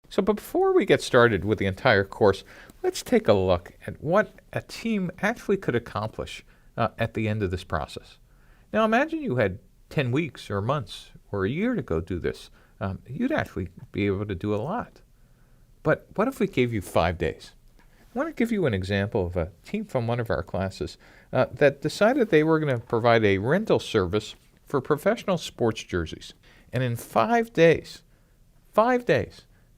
So before we get started with the entire course, let's take a look at what a team actually could accomplish at the end of this process. Now imagine you had 10 weeks or months or a year to go do this. You'd actually be able to do a lot. But what if we gave you 5 days? I want to give you an example of a team from one of our classes that decided they were going to provide a rental service for professional sports jerseys. And in 5 days,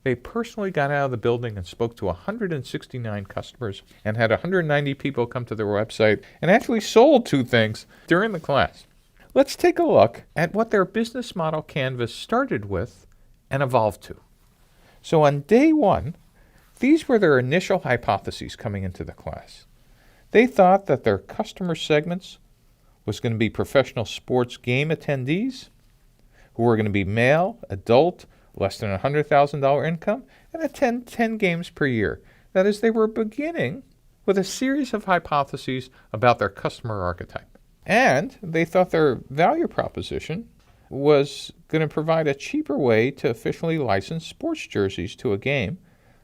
they personally got out of the building and spoke to 169 customers and had 190 people come to their website and actually sold 2 things during the class. Let's take a look at what their business model canvas started with and evolved to. So on day 1, these were their initial hypotheses coming into the class. They thought that their customer segments was going to be professional sports game attendees who were going to be male, adult, less than $100,000 income, and attend 10 games per year. That is, they were beginning with a series of hypotheses about their customer archetype. And they thought their value proposition was going to provide a cheaper way to officially license sports jerseys to a game,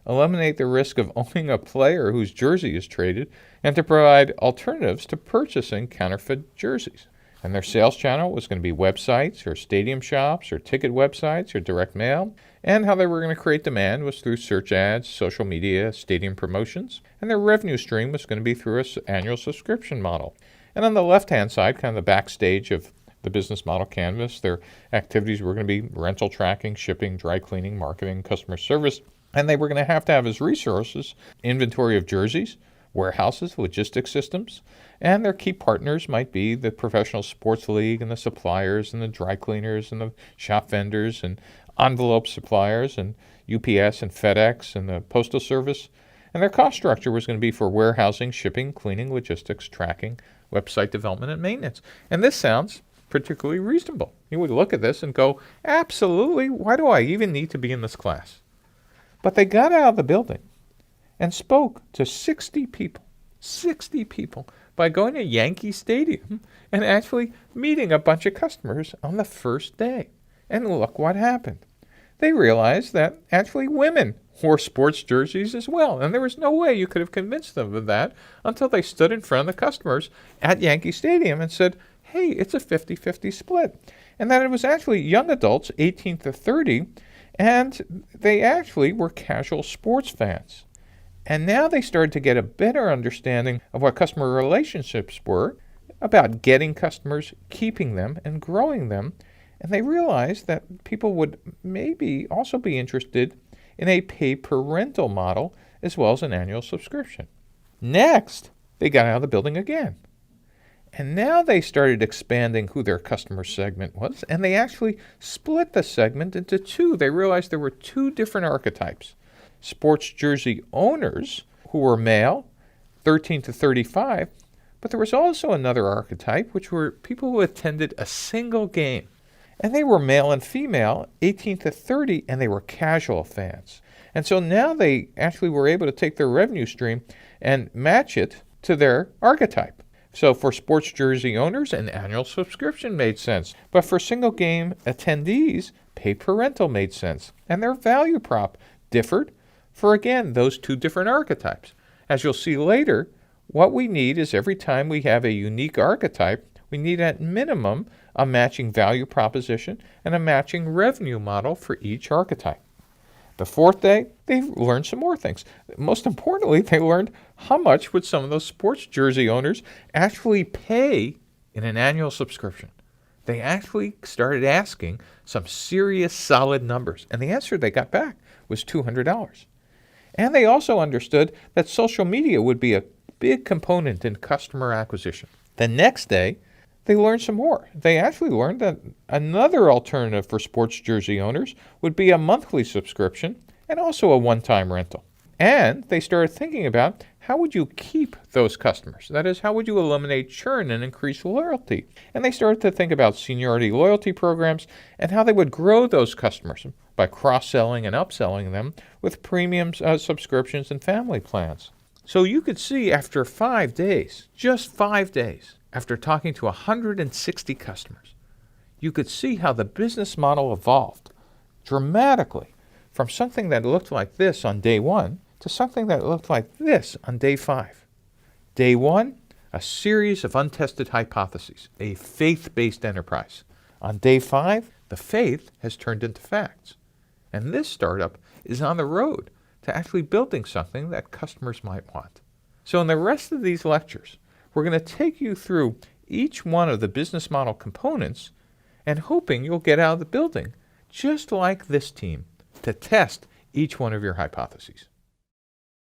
eliminate the risk of owning a player whose jersey is traded, and to provide alternatives to purchasing counterfeit jerseys. And their sales channel was going to be websites or stadium shops or ticket websites or direct mail. And how they were going to create demand was through search ads, social media, stadium promotions. And their revenue stream was going to be through an annual subscription model. And on the left-hand side, kind of the backstage of the business model canvas, their activities were going to be rental tracking, shipping, dry cleaning, marketing, customer service. And they were going to have as resources inventory of jerseys, warehouses, logistics systems, and their key partners might be the professional sports league and the suppliers and the dry cleaners and the shop vendors and envelope suppliers and UPS and FedEx and the postal service. And their cost structure was going to be for warehousing, shipping, cleaning, logistics, tracking, website development, and maintenance. And this sounds particularly reasonable. You would look at this and go, absolutely, why do I even need to be in this class? But they got out of the building and spoke to 60 people by going to Yankee Stadium and actually meeting a bunch of customers on the first day. And look what happened. They realized that actually women wore sports jerseys as well. And there was no way you could have convinced them of that until they stood in front of the customers at Yankee Stadium and said, hey, it's a 50-50 split. And that it was actually young adults, 18 to 30, and they actually were casual sports fans. And now they started to get a better understanding of what customer relationships were, about getting customers, keeping them, and growing them. And they realized that people would maybe also be interested in a pay-per-rental model as well as an annual subscription. Next, they got out of the building again. And now they started expanding who their customer segment was, and they actually split the segment into 2. They realized there were 2 different archetypes. Sports jersey owners who were male, 13 to 35, but there was also another archetype, which were people who attended a single game. And they were male and female, 18 to 30, and they were casual fans. And so now they actually were able to take their revenue stream and match it to their archetype. So for sports jersey owners, an annual subscription made sense. But for single game attendees, pay-per-rental made sense. And their value prop differed for, again, those 2 different archetypes. As you'll see later, what we need is every time we have a unique archetype, we need at minimum a matching value proposition and a matching revenue model for each archetype. The 4th day, they learned some more things. Most importantly, they learned how much would some of those sports jersey owners actually pay in an annual subscription. They actually started asking some serious solid numbers, and the answer they got back was $200. And they also understood that social media would be a big component in customer acquisition. The next day, they learned some more. They actually learned that another alternative for sports jersey owners would be a monthly subscription and also a one-time rental. And they started thinking about how would you keep those customers? That is, how would you eliminate churn and increase loyalty? And they started to think about seniority loyalty programs and how they would grow those customers by cross-selling and upselling them with premium subscriptions and family plans. So you could see after 5 days, just 5 days, after talking to 160 customers, you could see how the business model evolved dramatically from something that looked like this on day 1 to something that looked like this on day 5. Day 1, a series of untested hypotheses, a faith-based enterprise. On day 5, the faith has turned into facts. And this startup is on the road to actually building something that customers might want. So in the rest of these lectures, we're going to take you through each one of the business model components and hoping you'll get out of the building just like this team to test each one of your hypotheses.